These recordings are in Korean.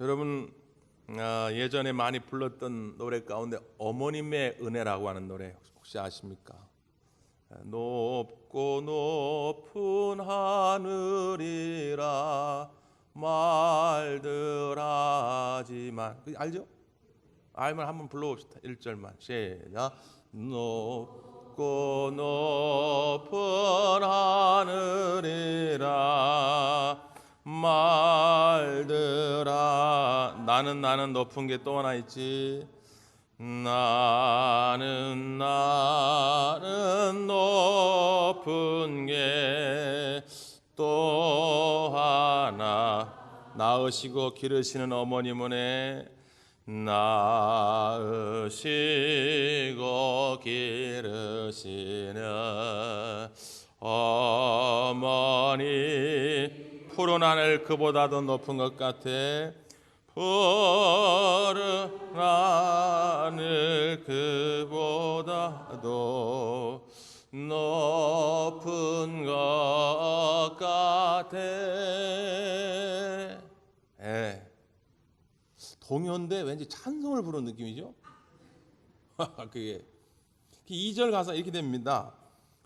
여러분 예전에 많이 불렀던 노래 가운데 어머님의 은혜라고 하는 노래 혹시 아십니까? 높고 높은 하늘이라 말들 하지만 알죠? 알면 한번 불러봅시다. 1절만 시작. 높고 높은 하늘이라 말들아. 나는 높은 게 또 하나 있지. 나는 높은 게 또 하나. 낳으시고 기르시는 어머님 은혜, 낳으시고 기르시는 어머니. 푸른 하늘 그보다도 높은 것 같아. 푸른 하늘 그보다도 높은 것 같아. 동요인데 왠지 찬송을 부르는 느낌이죠. 그게 2절 가사 이렇게 됩니다.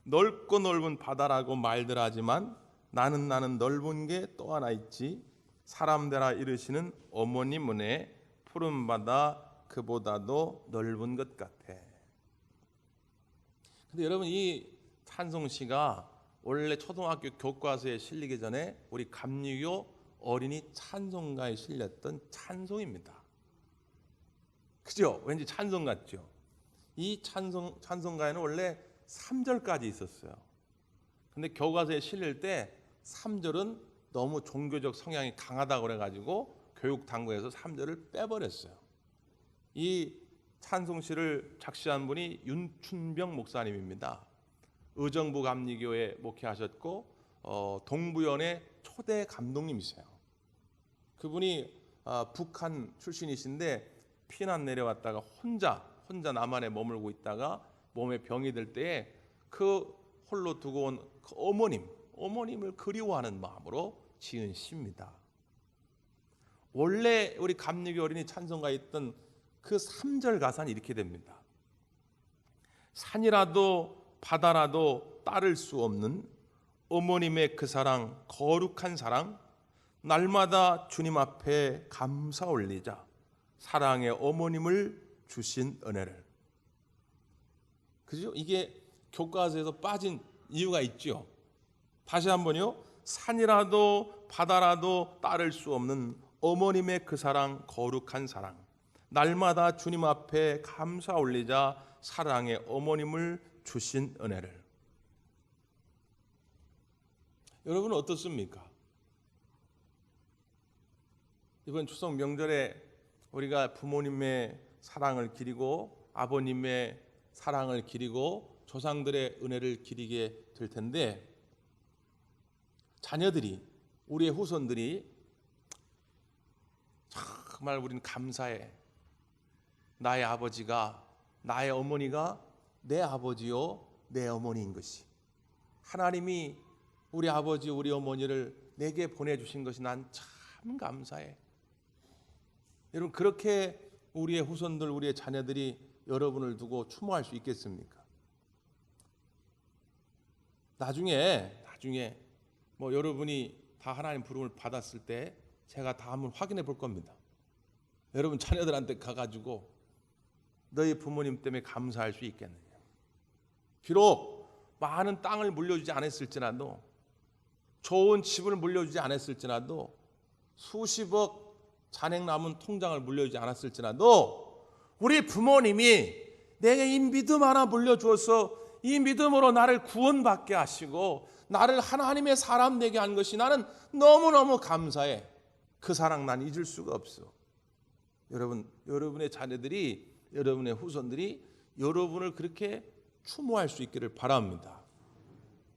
넓고 넓은 바다라고 말들 하지만 나는 넓은 게 또 하나 있지. 사람들아 이르시는 어머님 은혜, 푸른 바다 그보다도 넓은 것 같아. 근데 여러분, 이 찬송시가 원래 초등학교 교과서에 실리기 전에 우리 감리교 어린이 찬송가에 실렸던 찬송입니다. 그죠? 왠지 찬송 같죠? 이 찬송가에는 원래 3절까지 있었어요. 근데 교과서에 실릴 때 3절은 너무 종교적 성향이 강하다고 그래가지고 교육당국에서 3절을 빼버렸어요. 이 찬송시를 작시한 분이 윤춘병 목사님입니다. 의정부 감리교에 목회하셨고 동부연의 초대 감독님이세요. 그분이 북한 출신이신데 피난 내려왔다가 혼자 남한에 머물고 있다가 몸에 병이 들 때에 그 홀로 두고 온 그 어머님을 그리워하는 마음으로 지은 시입니다. 원래 우리 감리교 어린이 찬송가에 있던 그 3절 가사는 이렇게 됩니다. 산이라도 바다라도 따를 수 없는 어머님의 그 사랑, 거룩한 사랑, 날마다 주님 앞에 감사 올리자. 사랑의 어머님을 주신 은혜를. 그죠? 이게 교과서에서 빠진 이유가 있죠. 다시 한번요. 산이라도 바다라도 따를 수 없는 어머님의 그 사랑, 거룩한 사랑, 날마다 주님 앞에 감사 올리자. 사랑의 어머님을 주신 은혜를. 여러분은 어떻습니까? 이번 추석 명절에 우리가 부모님의 사랑을 기리고 아버님의 사랑을 기리고 조상들의 은혜를 기리게 될 텐데, 자녀들이, 우리의 후손들이 정말 우리는 감사해. 나의 아버지가, 나의 어머니가 내 아버지요 내 어머니인 것이, 하나님이 우리 아버지 우리 어머니를 내게 보내주신 것이 난 참 감사해. 여러분, 그렇게 우리의 후손들, 우리의 자녀들이 여러분을 두고 추모할 수 있겠습니까? 나중에 뭐 여러분이 다 하나님 부름을 받았을 때 제가 다 한번 확인해 볼 겁니다. 여러분 자녀들한테 가가지고 너희 부모님 때문에 감사할 수 있겠느냐. 비록 많은 땅을 물려주지 않았을지라도, 좋은 집을 물려주지 않았을지라도, 수십억 잔액 남은 통장을 물려주지 않았을지라도, 우리 부모님이 내게 이 믿음 하나 물려주어서 이 믿음으로 나를 구원받게 하시고 나를 하나님의 사람 되게 한 것이 나는 너무너무 감사해. 그 사랑 난 잊을 수가 없어. 여러분의 자녀들이, 여러분의 후손들이 여러분을 그렇게 추모할 수 있기를 바랍니다.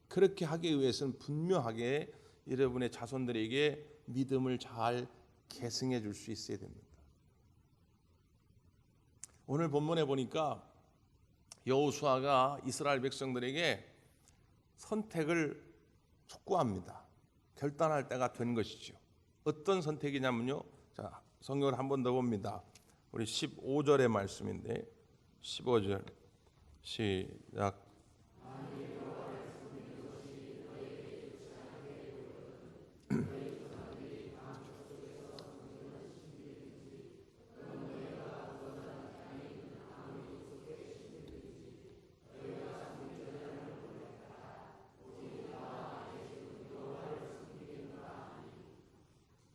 그렇게 하기 위해서는 분명하게 여러분의 자손들에게 믿음을 잘 계승해 줄 수 있어야 됩니다. 오늘 본문에 보니까 여호수아가 이스라엘 백성들에게 선택을 촉구합니다. 결단할 때가 된 것이죠. 어떤 선택이냐면요. 자, 성경을 한 번 더 봅니다. 우리 15절의 말씀인데 15절 시작.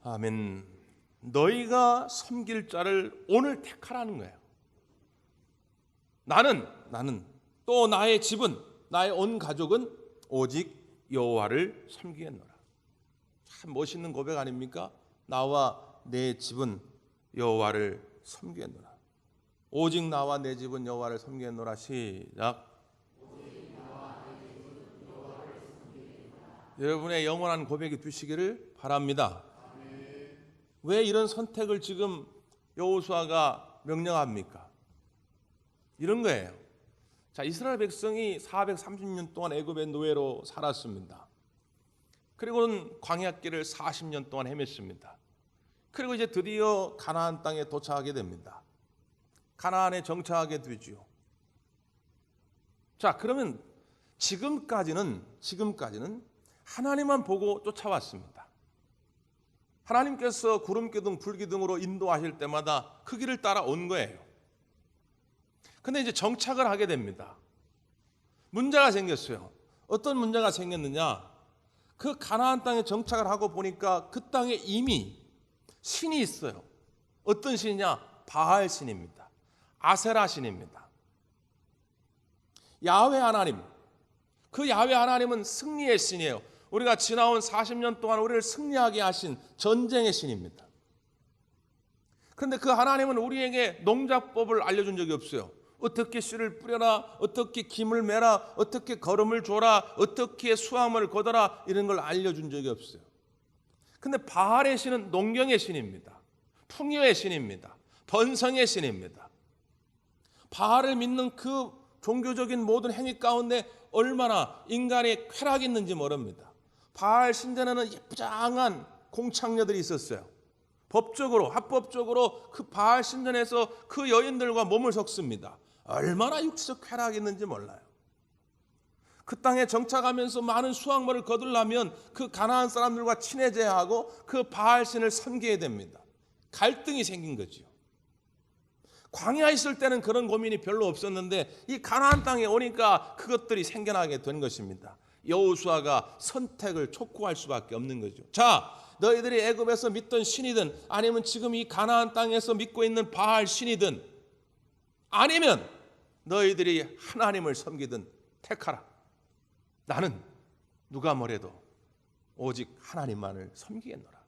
아멘. 너희가 섬길 자를 오늘 택하라는 거예요. 나는 또 나의 집은, 나의 온 가족은 오직 여호와를 섬기겠노라. 참 멋있는 고백 아닙니까? 나와 내 집은 여호와를 섬기겠노라. 오직 나와 내 집은 여호와를 섬기겠노라. 시작. 여러분의 영원한 고백이 되시기를 바랍니다. 왜 이런 선택을 지금 여호수아가 명령합니까? 이런 거예요. 자, 이스라엘 백성이 430년 동안 애굽의 노예로 살았습니다. 그리고는 광야길을 40년 동안 헤맸습니다. 그리고 이제 드디어 가나안 땅에 도착하게 됩니다. 가나안에 정착하게 되죠. 자, 그러면 지금까지는 하나님만 보고 쫓아왔습니다. 하나님께서 구름기둥, 불기둥으로 인도하실 때마다 그 길을 따라온 거예요. 근데 이제 정착을 하게 됩니다. 문제가 생겼어요. 어떤 문제가 생겼느냐? 그 가나안 땅에 정착을 하고 보니까 그 땅에 이미 신이 있어요. 어떤 신이냐? 바알 신입니다. 아세라 신입니다. 야훼 하나님. 그 야훼 하나님은 승리의 신이에요. 우리가 지나온 40년 동안 우리를 승리하게 하신 전쟁의 신입니다. 그런데 그 하나님은 우리에게 농작법을 알려준 적이 없어요. 어떻게 씨를 뿌려라, 어떻게 김을 매라, 어떻게 거름을 줘라, 어떻게 수확물을 거둬라, 이런 걸 알려준 적이 없어요. 그런데 바알의 신은 농경의 신입니다. 풍요의 신입니다. 번성의 신입니다. 바알을 믿는 그 종교적인 모든 행위 가운데 얼마나 인간의 쾌락이 있는지 모릅니다. 바알 신전에는 예쁘장한 공창녀들이 있었어요. 법적으로, 합법적으로 그 바알 신전에서 그 여인들과 몸을 섞습니다. 얼마나 육체적 쾌락이 있는지 몰라요. 그 땅에 정착하면서 많은 수확물을 거두려면 그 가나안 사람들과 친해져야 하고 그 바알 신을 섬겨야 됩니다. 갈등이 생긴 거죠. 광야에 있을 때는 그런 고민이 별로 없었는데 이 가나안 땅에 오니까 그것들이 생겨나게 된 것입니다. 여호수아가 선택을 촉구할 수밖에 없는 거죠. 자, 너희들이 애굽에서 믿던 신이든 아니면 지금 이 가나안 땅에서 믿고 있는 바알 신이든 아니면 너희들이 하나님을 섬기든 택하라. 나는 누가 뭐래도 오직 하나님만을 섬기겠노라.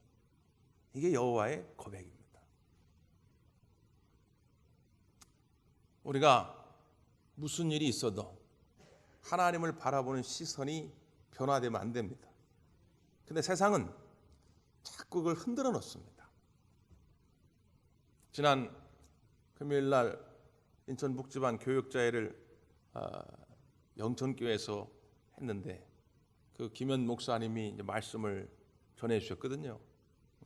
이게 여호와의 고백입니다. 우리가 무슨 일이 있어도 하나님을 바라보는 시선이 변화되면 안 됩니다. 근데 세상은 자꾸 그걸 흔들어 놓습니다. 지난 금요일 날 인천 북지반 교육자회를 영천교회에서 했는데 그 김현 목사님이 이제 말씀을 전해 주셨거든요.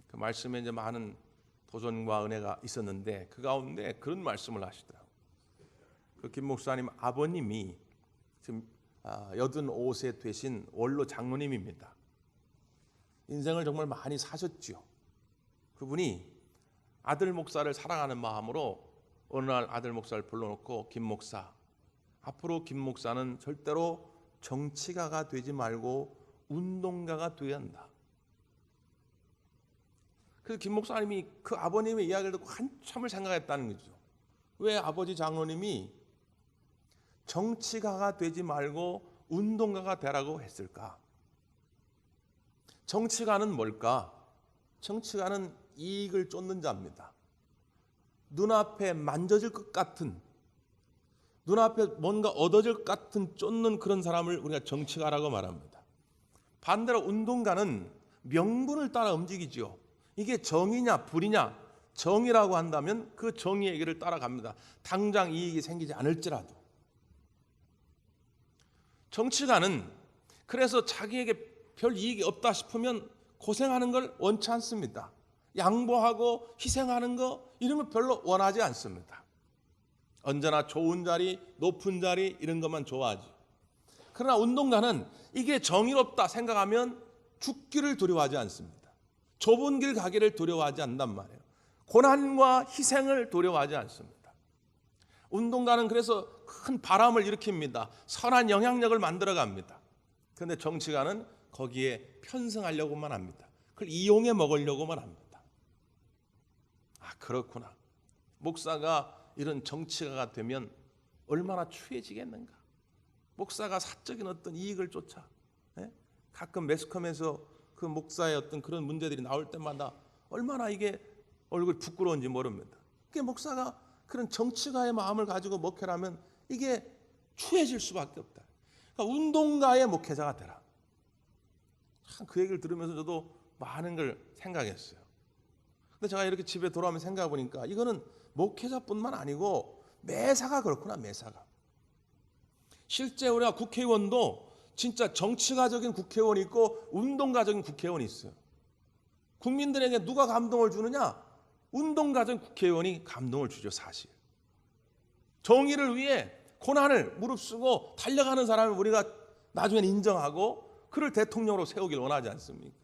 그 말씀에 이제 많은 도전과 은혜가 있었는데 그 가운데 그런 말씀을 하시더라고요. 그 김 목사님 아버님이 지금 85세 되신 원로 장로님입니다. 인생을 정말 많이 사셨죠. 그분이 아들 목사를 사랑하는 마음으로 어느 날 아들 목사를 불러놓고 김 목사, 앞으로 김 목사는 절대로 정치가가 되지 말고 운동가가 되어야 한다. 그래서 김 목사님이 그 아버님의 이야기를 듣고 한참을 생각했다는 거죠. 왜 아버지 장로님이 정치가가 되지 말고 운동가가 되라고 했을까? 정치가는 뭘까? 정치가는 이익을 쫓는 자입니다. 눈앞에 만져질 것 같은, 눈앞에 뭔가 얻어질 것 같은 쫓는 그런 사람을 우리가 정치가라고 말합니다. 반대로 운동가는 명분을 따라 움직이죠. 이게 정의냐 불이냐, 정의라고 한다면 그 정의의 길을 따라갑니다. 당장 이익이 생기지 않을지라도. 정치가는 그래서 자기에게 별 이익이 없다 싶으면 고생하는 걸 원치 않습니다. 양보하고 희생하는 거 이런 거 별로 원하지 않습니다. 언제나 좋은 자리, 높은 자리 이런 것만 좋아하지. 그러나 운동가는 이게 정의롭다 생각하면 죽기를 두려워하지 않습니다. 좁은 길 가기를 두려워하지 않단 말이에요. 고난과 희생을 두려워하지 않습니다. 운동가는 그래서 큰 바람을 일으킵니다. 선한 영향력을 만들어 갑니다. 그런데 정치가는 거기에 편승하려고만 합니다. 그걸 이용해 먹으려고만 합니다. 아, 그렇구나. 목사가 이런 정치가가 되면 얼마나 추해지겠는가. 목사가 사적인 어떤 이익을 쫓아, 가끔 매스컴에서 그 목사의 어떤 그런 문제들이 나올 때마다 얼마나 이게 얼굴 부끄러운지 모릅니다. 그게 목사가 그런 정치가의 마음을 가지고 목회를 하면 이게 추해질 수밖에 없다. 그러니까 운동가의 목회자가 되라. 참 그 얘기를 들으면서 저도 많은 걸 생각했어요. 근데 제가 이렇게 집에 돌아오면 생각해 보니까 이거는 목회자뿐만 아니고 매사가 그렇구나. 매사가. 실제 우리가 국회의원도 진짜 정치가적인 국회의원이 있고 운동가적인 국회의원이 있어요. 국민들에게 누가 감동을 주느냐? 운동가적인 국회의원이 감동을 주죠. 사실. 정의를 위해 고난을 무릅쓰고 달려가는 사람을 우리가 나중에 인정하고 그를 대통령으로 세우길 원하지 않습니까?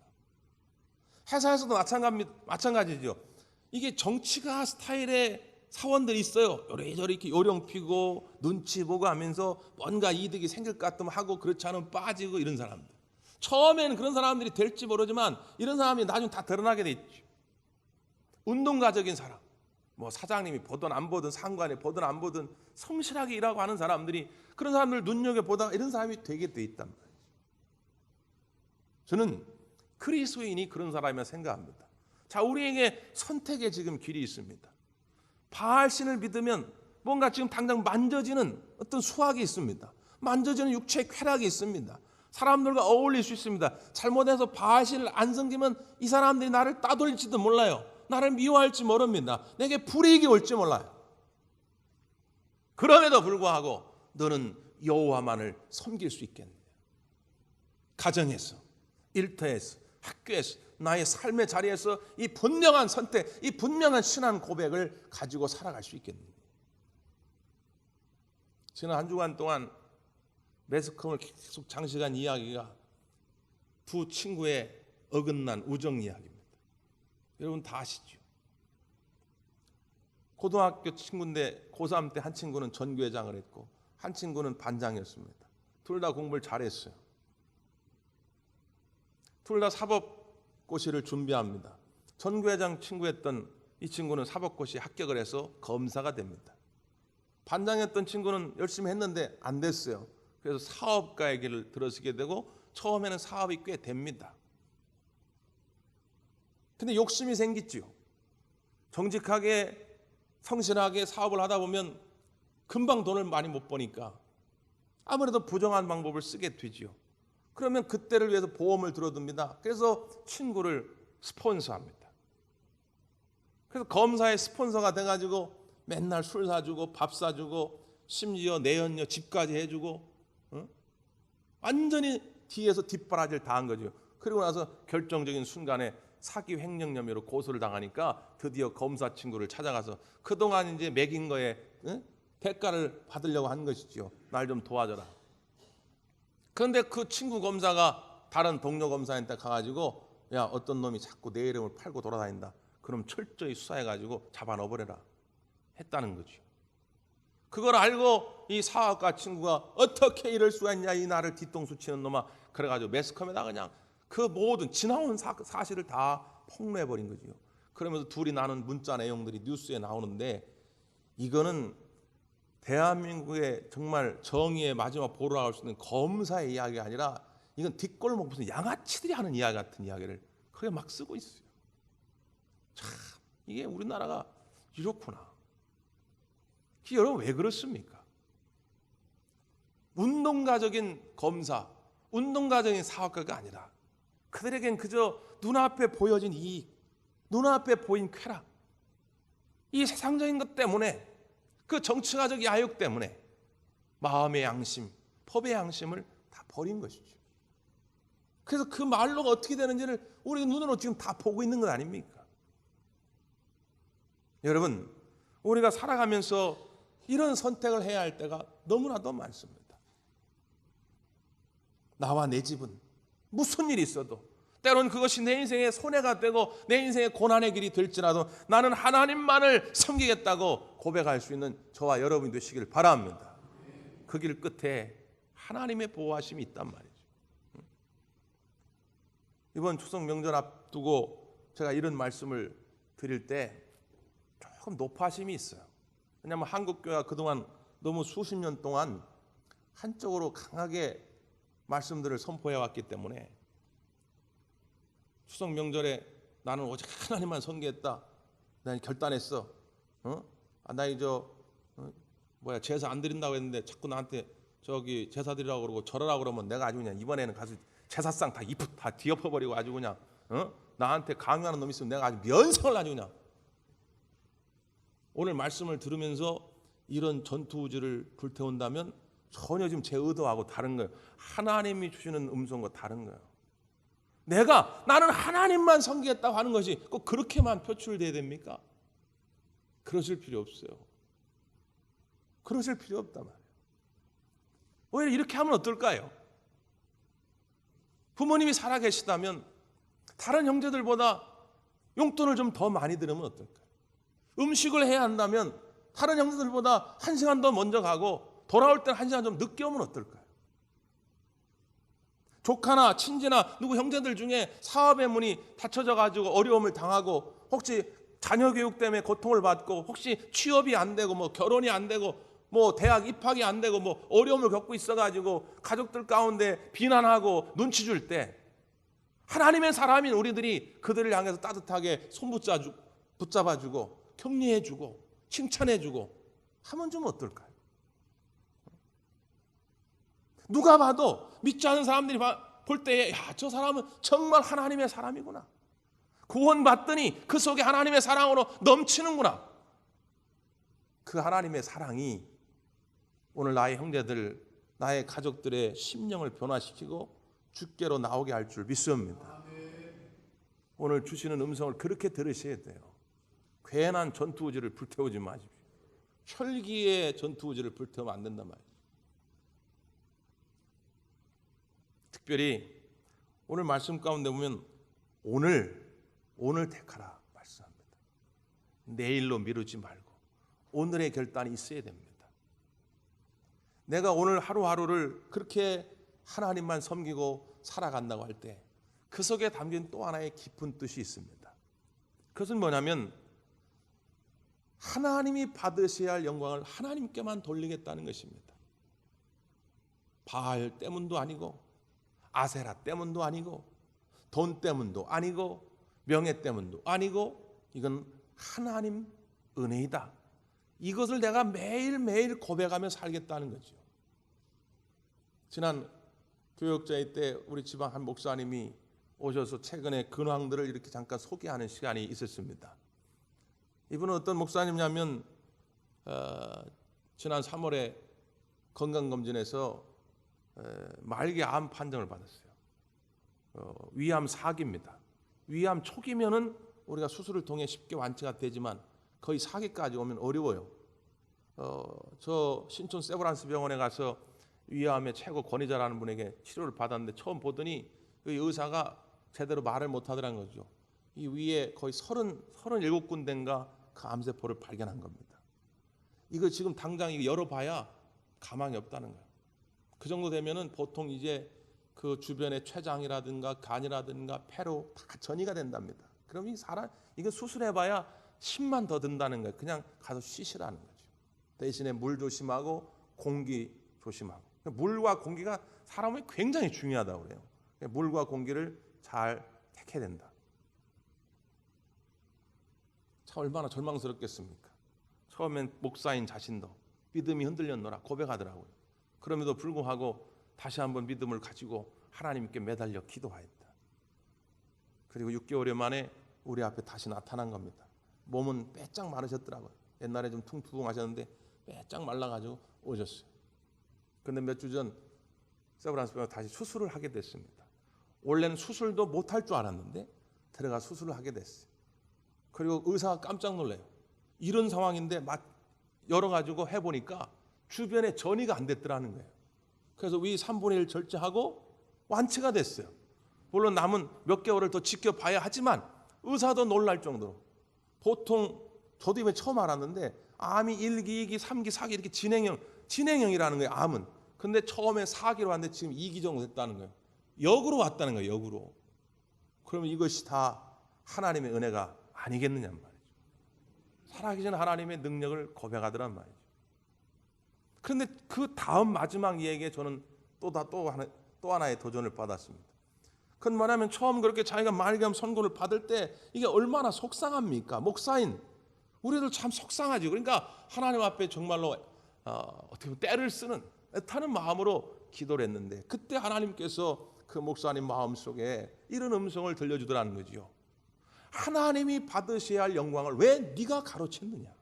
회사에서도 마찬가지죠. 이게 정치가 스타일의 사원들이 있어요. 요래저래 이렇게 요령 피고 눈치 보고 하면서 뭔가 이득이 생길 것 같으면 하고 그렇지 않으면 빠지고 이런 사람들. 처음에는 그런 사람들이 될지 모르지만 이런 사람이 나중에 다 드러나게 돼 있죠. 운동가적인 사람, 뭐 사장님이 보든 안 보든 상관이 보든 안 보든 성실하게 일하고 하는 사람들이 그런 사람들 눈여겨보다가 이런 사람이 되게 돼 있단 말이에요. 저는 그리스도인이 그런 사람이라 생각합니다. 자, 우리에게 선택의 지금 길이 있습니다. 바알신을 믿으면 뭔가 지금 당장 만져지는 어떤 수확이 있습니다. 만져지는 육체의 쾌락이 있습니다. 사람들과 어울릴 수 있습니다. 잘못해서 바알신을 안 섬기면 이 사람들이 나를 따돌릴지도 몰라요. 나를 미워할지 모릅니다. 내게 불이익이 올지 몰라요. 그럼에도 불구하고 너는 여호와만을 섬길 수 있겠느냐. 가정에서, 일터에서, 학교에서, 나의 삶의 자리에서 이 분명한 선택, 이 분명한 신앙 고백을 가지고 살아갈 수 있겠느냐. 지난 한 주간 동안 매스컴을 계속 장시간 이야기가 두 친구의 어긋난 우정 이야기입니다. 여러분 다 아시죠? 고등학교 친구인데 고3 때 한 친구는 전교회장을 했고 한 친구는 반장이었습니다. 둘 다 공부를 잘했어요. 둘 다 사법고시를 준비합니다. 전교회장 친구였던 이 친구는 사법고시 합격을 해서 검사가 됩니다. 반장이었던 친구는 열심히 했는데 안 됐어요. 그래서 사업가의 길을 들어서게 되고 처음에는 사업이 꽤 됩니다. 근데 욕심이 생기지요. 정직하게 성실하게 사업을 하다 보면 금방 돈을 많이 못 버니까 아무래도 부정한 방법을 쓰게 되지요. 그러면 그때를 위해서 보험을 들어둡니다. 그래서 친구를 스폰서합니다. 그래서 검사의 스폰서가 돼가지고 맨날 술 사주고 밥 사주고 심지어 내연녀 집까지 해주고 완전히 뒤에서 뒷바라지를 당한 거죠. 그리고 나서 결정적인 순간에 사기 횡령 혐의로 고소를 당하니까 드디어 검사 친구를 찾아가서 그동안 이제 매긴 거에 대가를 받으려고 한 것이죠. 날 좀 도와줘라. 그런데 그 친구 검사가 다른 동료 검사한테 가가지고 야, 어떤 놈이 자꾸 내 이름을 팔고 돌아다닌다. 그럼 철저히 수사해가지고 잡아 넣어버려라 했다는 거죠. 그걸 알고 이 사업가 친구가 어떻게 이럴 수가 있냐, 이 나를 뒤통수 치는 놈아. 그래가지고 매스컴에다 그냥 그 모든 지나온 사실을 다 폭로해버린 거죠. 그러면서 둘이 나눈 문자 내용들이 뉴스에 나오는데 이거는 대한민국의 정말 정의의 마지막 보루라고 할 수 있는 검사의 이야기가 아니라 이건 뒷골목 무슨 양아치들이 하는 이야기 같은 이야기를 그게 막 쓰고 있어요. 참 이게 우리나라가 이렇구나. 여러분 왜 그렇습니까? 운동가적인 검사, 운동가적인 사업가가 아니라 그들에겐 그저 눈앞에 보여진 이익, 눈앞에 보인 쾌락, 이 세상적인 것 때문에 그 정치가적 야욕 때문에 마음의 양심, 법의 양심을 다 버린 것이죠. 그래서 그 말로가 어떻게 되는지를 우리 눈으로 지금 다 보고 있는 것 아닙니까? 여러분, 우리가 살아가면서 이런 선택을 해야 할 때가 너무나도 많습니다. 나와 내 집은 무슨 일이 있어도, 때로는 그것이 내 인생의 손해가 되고 내 인생의 고난의 길이 될지라도 나는 하나님만을 섬기겠다고 고백할 수 있는 저와 여러분이 되시길 바랍니다. 그 길 끝에 하나님의 보호하심이 있단 말이죠. 이번 추석 명절 앞두고 제가 이런 말씀을 드릴 때 조금 높아심이 있어요. 왜냐하면 한국교회가 그동안 너무 수십 년 동안 한쪽으로 강하게 말씀들을 선포해왔기 때문에 추석 명절에 나는 오직 하나님만 섬기겠다, 난 결단했어. 나 이제 제사 안 드린다고 했는데 자꾸 나한테 저기 제사 드리라고 그러고 절하라고 그러면 내가 아주 그냥 이번에는 가서 제사상 다 뒤엎어버리고 아주 그냥 나한테 강요하는 놈 있으면 내가 아주 면상을 아주 그냥. 오늘 말씀을 들으면서 이런 전투우주를 불태운다면 전혀 지금 제 의도하고 다른 거예요. 하나님이 주시는 음성과 다른 거예요. 나는 하나님만 섬기겠다고 하는 것이 꼭 그렇게만 표출돼야 됩니까? 그러실 필요 없어요. 그러실 필요 없단 말이에요. 오히려 이렇게 하면 어떨까요? 부모님이 살아계시다면 다른 형제들보다 용돈을 좀 더 많이 들으면 어떨까요? 음식을 해야 한다면 다른 형제들보다 1시간 더 먼저 가고 돌아올 때는 1시간 좀 늦게 오면 어떨까요? 조카나 친지나 누구 형제들 중에 사업의 문이 닫혀져 가지고 어려움을 당하고 혹시 자녀 교육 때문에 고통을 받고 혹시 취업이 안 되고 결혼이 안 되고 대학 입학이 안 되고 어려움을 겪고 있어 가지고 가족들 가운데 비난하고 눈치 줄 때 하나님의 사람인 우리들이 그들을 향해서 따뜻하게 손 붙잡아주고 격려해주고 칭찬해주고 하면 좀 어떨까요? 누가 봐도 믿지 않는 사람들이 볼 때에 저 사람은 정말 하나님의 사람이구나. 구원받더니 그 속에 하나님의 사랑으로 넘치는구나. 그 하나님의 사랑이 오늘 나의 형제들, 나의 가족들의 심령을 변화시키고 주께로 나오게 할 줄 믿습니다. 오늘 주시는 음성을 그렇게 들으셔야 돼요. 괜한 전투우주를 불태우지 마십시오. 혈기의 전투우주를 불태우면 안 된단 말이에요. 특별히 오늘 말씀 가운데 보면 오늘 택하라 말씀합니다. 내일로 미루지 말고 오늘의 결단이 있어야 됩니다. 내가 오늘 하루하루를 그렇게 하나님만 섬기고 살아간다고 할 때 그 속에 담긴 또 하나의 깊은 뜻이 있습니다. 그것은 뭐냐면 하나님이 받으셔야 할 영광을 하나님께만 돌리겠다는 것입니다. 바알 때문도 아니고 아세라 때문도 아니고 돈 때문도 아니고 명예 때문도 아니고 이건 하나님 은혜이다. 이것을 내가 매일매일 고백하며 살겠다는 거죠. 지난 교역자회 때 우리 지방 한 목사님이 오셔서 최근에 근황들을 이렇게 잠깐 소개하는 시간이 있었습니다. 이분은 어떤 목사님이냐면 지난 3월에 건강검진에서 말기 암 판정을 받았어요. 위암 4기입니다. 위암 초기면은 우리가 수술을 통해 쉽게 완치가 되지만 거의 4기까지 오면 어려워요. 저 신촌 세브란스 병원에 가서 위암의 최고 권위자라는 분에게 치료를 받았는데 처음 보더니 그 의사가 제대로 말을 못하더라는 거죠. 이 위에 거의 37군데인가 그 암세포를 발견한 겁니다. 이거 지금 당장 이거 열어봐야 가망이 없다는 거예요. 그 정도 되면은 보통 이제 그 주변의 췌장이라든가 간이라든가 폐로 다 전이가 된답니다. 그럼 이거 수술해봐야 10만 더 든다는 거예요. 그냥 가서 쉬시라는 거죠. 대신에 물 조심하고 공기 조심하고. 물과 공기가 사람이 굉장히 중요하다고 그래요. 물과 공기를 잘 택해야 된다. 참 얼마나 절망스럽겠습니까? 처음엔 목사인 자신도 믿음이 흔들렸노라 고백하더라고요. 그럼에도 불구하고 다시 한번 믿음을 가지고 하나님께 매달려 기도하였다. 그리고 6개월 만에 우리 앞에 다시 나타난 겁니다. 몸은 빼짝 마르셨더라고요. 옛날에 좀 퉁퉁하셨는데 빼짝 말라가지고 오셨어요. 그런데 몇 주 전 세브란스 병원에 다시 수술을 하게 됐습니다. 원래는 수술도 못할 줄 알았는데 들어가 수술을 하게 됐어요. 그리고 의사가 깜짝 놀래요. 이런 상황인데 열어가지고 해보니까 주변에 전이가 안 됐더라는 거예요. 그래서 위 3분의 1 절제하고 완치가 됐어요. 물론 남은 몇 개월을 더 지켜봐야 하지만 의사도 놀랄 정도로, 보통 저도 이번에 처음 알았는데 암이 1기, 2기, 3기, 4기 이렇게 진행형이라는 거예요, 암은. 근데 처음에 4기로 왔는데 지금 2기 정도 됐다는 거예요. 역으로 왔다는 거예요, 역으로. 그러면 이것이 다 하나님의 은혜가 아니겠느냐 말이죠. 살아계신 하나님의 능력을 고백하더란 말이죠. 그런데 그 다음 마지막 얘기에 저는 또 하나의 도전을 받았습니다. 그건 뭐냐면 처음 그렇게 자기가 말기암 선고를 받을 때 이게 얼마나 속상합니까? 목사인 우리들 참 속상하지. 그러니까 하나님 앞에 정말로 어떻게 보면 때를 쓰는 애타는 마음으로 기도를 했는데, 그때 하나님께서 그 목사님 마음속에 이런 음성을 들려주더라는 거죠. 하나님이 받으셔야 할 영광을 왜 네가 가로챘느냐.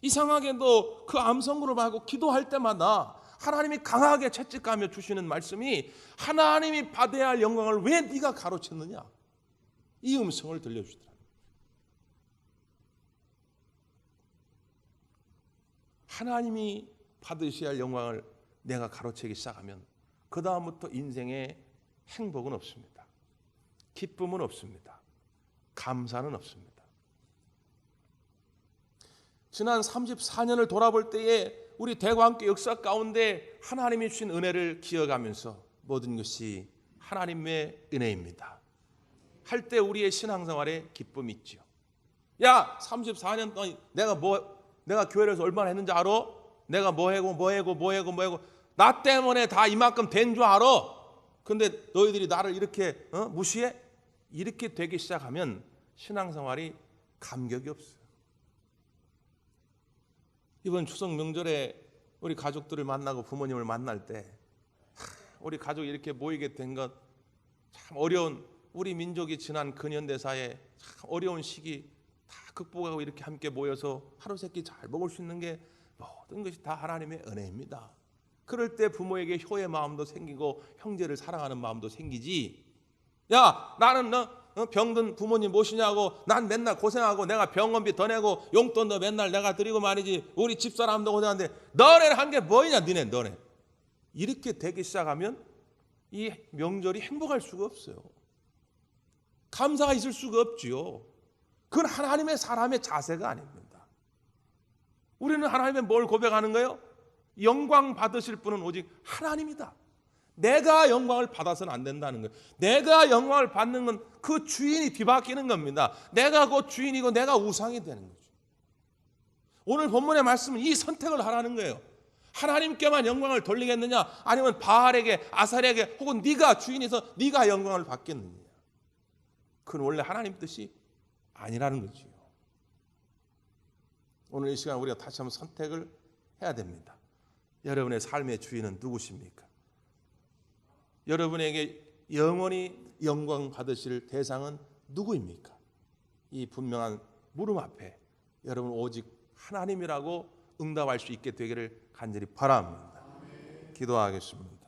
이상하게도 그 암 선고를 받고 기도할 때마다 하나님이 강하게 채찍하며 주시는 말씀이 하나님이 받아야 할 영광을 왜 네가 가로챘느냐, 이 음성을 들려주더라. 하나님이 받으셔야 할 영광을 내가 가로채기 시작하면 그 다음부터 인생에 행복은 없습니다. 기쁨은 없습니다. 감사는 없습니다. 지난 34년을 돌아볼 때에 우리 대구함께 역사 가운데 하나님이 주신 은혜를 기억하면서 모든 것이 하나님의 은혜입니다 할 때 우리의 신앙생활에 기쁨이 있죠. 야, 34년 동안 내가 교회에서 얼마나 했는지 알아? 내가 뭐하고 나 때문에 다 이만큼 된 줄 알아? 근데 너희들이 나를 이렇게 무시해? 이렇게 되기 시작하면 신앙생활이 감격이 없어요. 이번 추석 명절에 우리 가족들을 만나고 부모님을 만날 때 우리 가족이 이렇게 모이게 된 것 참 어려운, 우리 민족이 지난 근현대사에 참 어려운 시기 다 극복하고 이렇게 함께 모여서 하루 세끼 잘 먹을 수 있는 게 모든 것이 다 하나님의 은혜입니다. 그럴 때 부모에게 효의 마음도 생기고 형제를 사랑하는 마음도 생기지. 야, 나는 병든 부모님 모시냐고 난 맨날 고생하고 내가 병원비 더 내고 용돈도 맨날 내가 드리고 말이지, 우리 집사람도 고생하는데 너네는 한 게 뭐냐, 너네 이렇게 되기 시작하면 이 명절이 행복할 수가 없어요. 감사가 있을 수가 없지요. 그건 하나님의 사람의 자세가 아닙니다. 우리는 하나님의 뭘 고백하는 거예요? 영광 받으실 분은 오직 하나님이다. 내가 영광을 받아서는 안 된다는 거예요. 내가 영광을 받는 건 그 주인이 뒤바뀌는 겁니다. 내가 그 주인이고 내가 우상이 되는 거죠. 오늘 본문의 말씀은 이 선택을 하라는 거예요. 하나님께만 영광을 돌리겠느냐, 아니면 바알에게, 아사랴에게, 혹은 네가 주인에서 네가 영광을 받겠느냐. 그건 원래 하나님 뜻이 아니라는 거지요. 오늘 이 시간 우리가 다시 한번 선택을 해야 됩니다. 여러분의 삶의 주인은 누구십니까? 여러분에게 영원히 영광 받으실 대상은 누구입니까? 이 분명한 물음 앞에 여러분 오직 하나님이라고 응답할 수 있게 되기를 간절히 바랍니다. 기도하겠습니다.